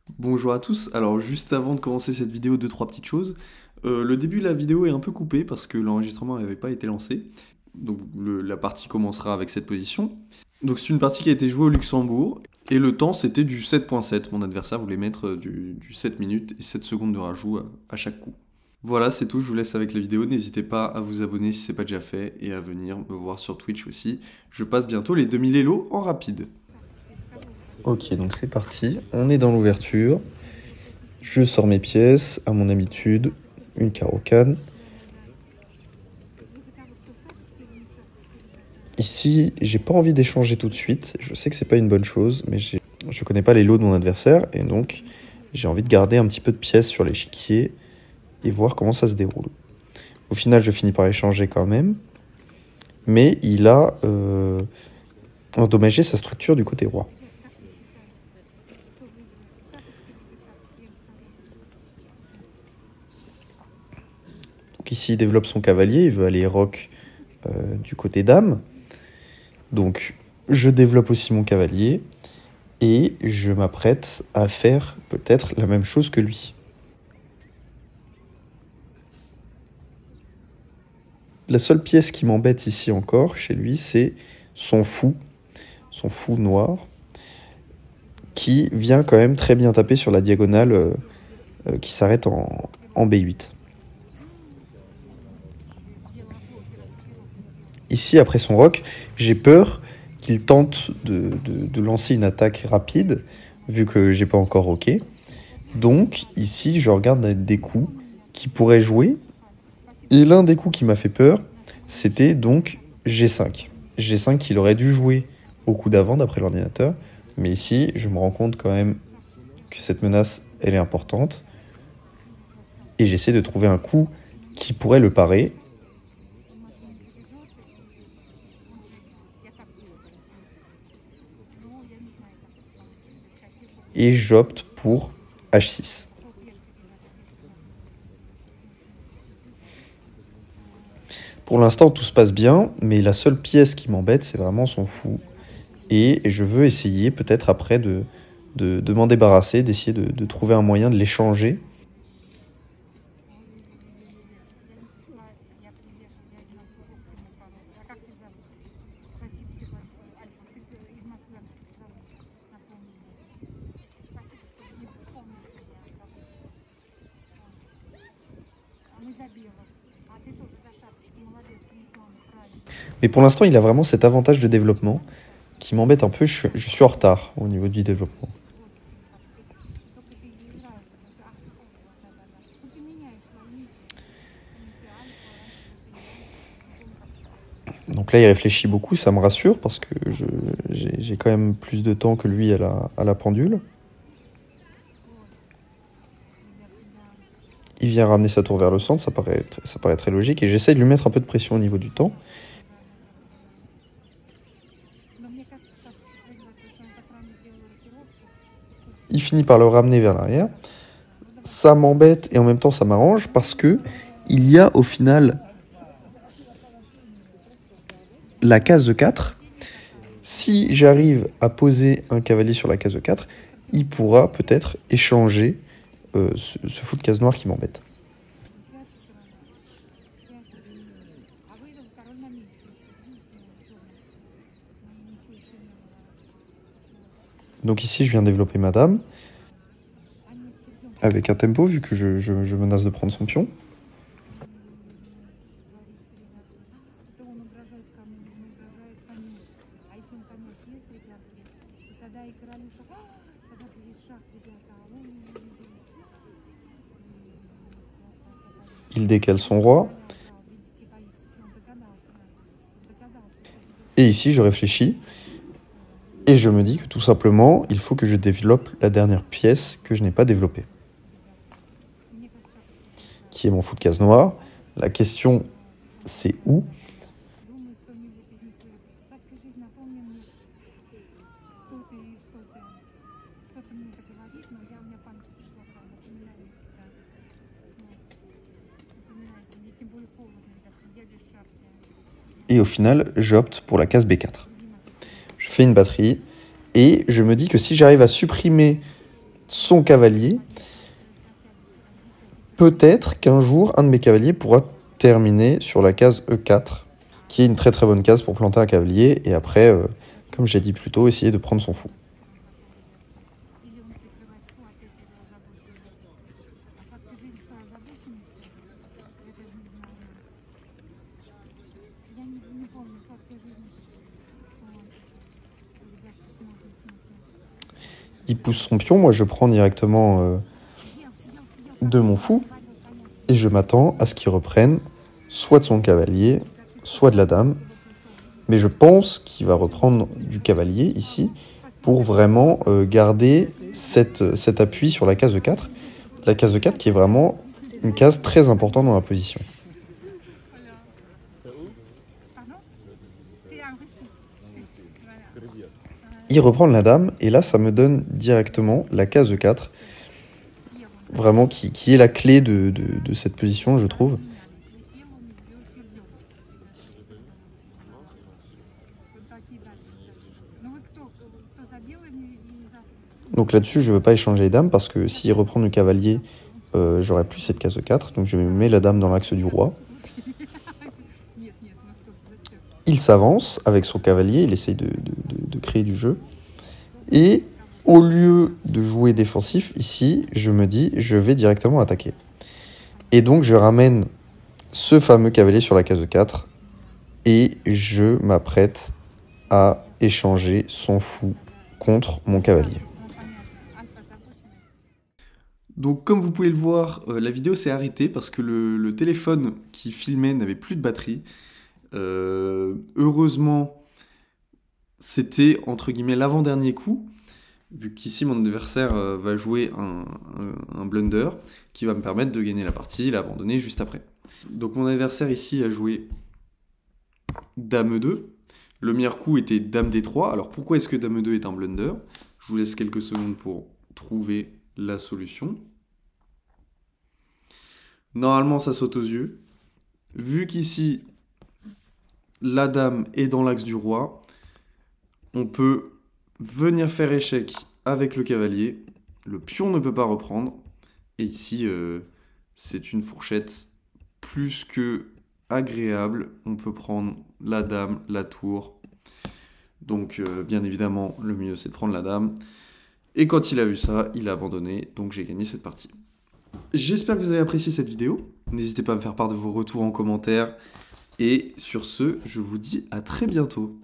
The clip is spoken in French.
Bonjour à tous, alors juste avant de commencer cette vidéo, deux, trois petites choses. Le début de la vidéo est un peu coupé parce que l'enregistrement n'avait pas été lancé. Donc la partie commencera avec cette position. Donc c'est une partie qui a été jouée au Luxembourg. Et le temps c'était du 7.7. Mon adversaire voulait mettre du 7 minutes et 7 secondes de rajout à chaque coup. Voilà, c'est tout, je vous laisse avec la vidéo. N'hésitez pas à vous abonner si c'est pas déjà fait et à venir me voir sur Twitch aussi. Je passe bientôt les 2000 Elo en rapide. Ok, donc c'est parti. On est dans l'ouverture. Je sors mes pièces, à mon habitude, une carocane. Ici, j'ai pas envie d'échanger tout de suite. Je sais que c'est pas une bonne chose, mais je connais pas les lots de mon adversaire, et donc j'ai envie de garder un petit peu de pièces sur l'échiquier et voir comment ça se déroule. Au final, je finis par échanger quand même, mais il a endommagé sa structure du côté roi. Donc ici, il développe son cavalier, il veut aller roc du côté dame. Donc, je développe aussi mon cavalier et je m'apprête à faire peut-être la même chose que lui. La seule pièce qui m'embête ici encore, chez lui, c'est son fou noir, qui vient quand même très bien taper sur la diagonale qui s'arrête en B8. Ici, après son roc, j'ai peur qu'il tente de lancer une attaque rapide, vu que j'ai pas encore roqué. Donc, ici, je regarde des coups qui pourraient jouer. Et l'un des coups qui m'a fait peur, c'était donc G5. G5 qu'il aurait dû jouer au coup d'avant, d'après l'ordinateur. Mais ici, je me rends compte quand même que cette menace, elle est importante. Et j'essaie de trouver un coup qui pourrait le parer. Et j'opte pour H6. Pour l'instant, tout se passe bien, mais la seule pièce qui m'embête, c'est vraiment son fou. Et je veux essayer peut-être après de m'en débarrasser, d'essayer de trouver un moyen de l'échanger. Mais pour l'instant, il a vraiment cet avantage de développement qui m'embête un peu. Je suis en retard au niveau du développement. Donc là, il réfléchit beaucoup, ça me rassure parce que j'ai quand même plus de temps que lui à la pendule. Il vient ramener sa tour vers le centre, ça paraît très logique. Et j'essaie de lui mettre un peu de pression au niveau du temps. Il finit par le ramener vers l'arrière. Ça m'embête et en même temps ça m'arrange parce que il y a au final la case de 4. Si j'arrive à poser un cavalier sur la case de 4, il pourra peut-être échanger ce fou de case noire qui m'embête. Donc ici, je viens développer ma dame avec un tempo, vu que je menace de prendre son pion. Il décale son roi. Et ici, je réfléchis. Et je me dis que tout simplement, il faut que je développe la dernière pièce que je n'ai pas développée. Qui est mon fou de case noire. La question, c'est où? Et au final, j'opte pour la case B4. Je fais une batterie et je me dis que si j'arrive à supprimer son cavalier, peut-être qu'un jour, un de mes cavaliers pourra terminer sur la case E4, qui est une très très bonne case pour planter un cavalier, et après, comme j'ai dit plus tôt, essayer de prendre son fou. Il pousse son pion, moi je prends directement de mon fou, et je m'attends à ce qu'il reprenne soit de son cavalier, soit de la dame. Mais je pense qu'il va reprendre du cavalier ici, pour vraiment garder cet appui sur la case E4. La case E4 qui est vraiment une case très importante dans la position. Il reprend la dame, et là ça me donne directement la case E4, vraiment qui est la clé de cette position, je trouve. Donc là-dessus, je ne veux pas échanger les dames, parce que s'il reprend du cavalier, j'aurai plus cette case E4, donc je mets la dame dans l'axe du roi. Il s'avance avec son cavalier, il essaye de créer du jeu. Et au lieu de jouer défensif, ici, je me dis, je vais directement attaquer. Et donc, je ramène ce fameux cavalier sur la case E4, et je m'apprête à échanger son fou contre mon cavalier. Donc comme vous pouvez le voir, la vidéo s'est arrêtée parce que le téléphone qui filmait n'avait plus de batterie. Heureusement, c'était entre guillemets l'avant-dernier coup, vu qu'ici mon adversaire va jouer un blunder qui va me permettre de gagner la partie et l'abandonner juste après. Donc mon adversaire ici a joué Dame E2. Le meilleur coup était Dame D3. Alors pourquoi est-ce que Dame E2 est un blunder? Je vous laisse quelques secondes pour trouver la solution. Normalement ça saute aux yeux. Vu qu'ici la dame est dans l'axe du roi, on peut venir faire échec avec le cavalier. Le pion ne peut pas reprendre. Et ici, c'est une fourchette plus que agréable. On peut prendre la dame, la tour. Donc, bien évidemment, le mieux, c'est de prendre la dame. Et quand il a vu ça, il a abandonné. Donc, j'ai gagné cette partie. J'espère que vous avez apprécié cette vidéo. N'hésitez pas à me faire part de vos retours en commentaire. Et sur ce, je vous dis à très bientôt.